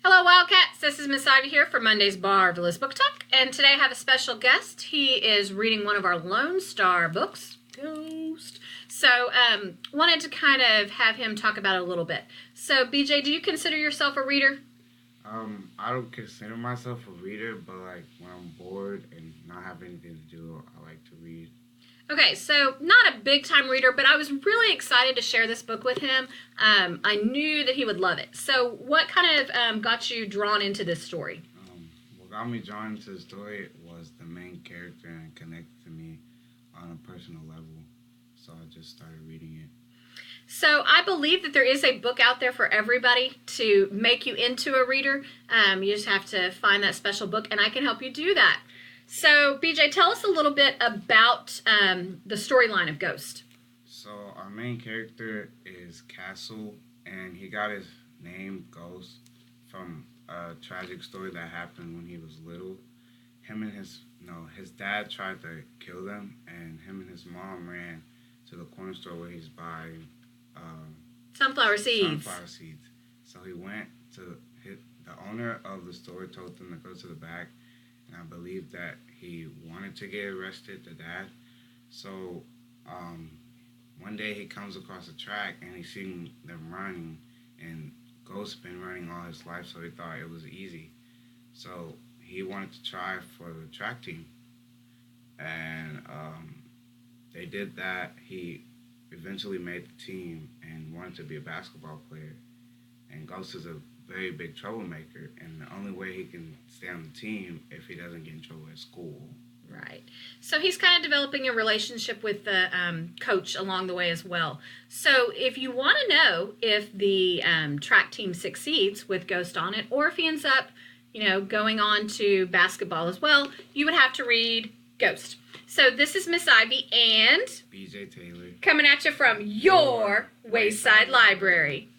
Hello, Wildcats. This is Miss Ivy here for Monday's Marvelous Book Talk, and today I have a special guest. He is reading one of our Lone Star books, Ghost. So, wanted to kind of have him talk about it a little bit. So, BJ, do you consider yourself a reader? I don't consider myself a reader, but like when I'm bored and not have anything to do, I like to read. Okay, so not a big-time reader, but I was really excited to share this book with him. I knew that he would love it. So what kind of got you drawn into this story? What got me drawn into the story was the main character and connected to me on a personal level. So I just started reading it. So I believe that there is a book out there for everybody to make you into a reader. You just have to find that special book, and I can help you do that. So, BJ, tell us a little bit about the storyline of Ghost. So our main character is Castle, and he got his name Ghost from a tragic story that happened when he was little. His dad tried to kill them, and him and his mom ran to the corner store where he's buying Sunflower seeds. So he went to the owner of the store, told them to go to the back, and I believe that he wanted to get arrested, the dad. So one day he comes across a track and he's seeing them running, and Ghost's been running all his life, so he thought it was easy. So he wanted to try for the track team, and they did that. He eventually made the team and wanted to be a basketball player. And Ghost is a very big troublemaker, and the only way he can stay on the team if he doesn't get in trouble at school. Right. So he's kind of developing a relationship with the coach along the way as well. So if you want to know if the track team succeeds with Ghost on it, or if he ends up, going on to basketball as well, you would have to read Ghost. So this is Miss Ivy and BJ Taylor coming at you from your Wayside Library.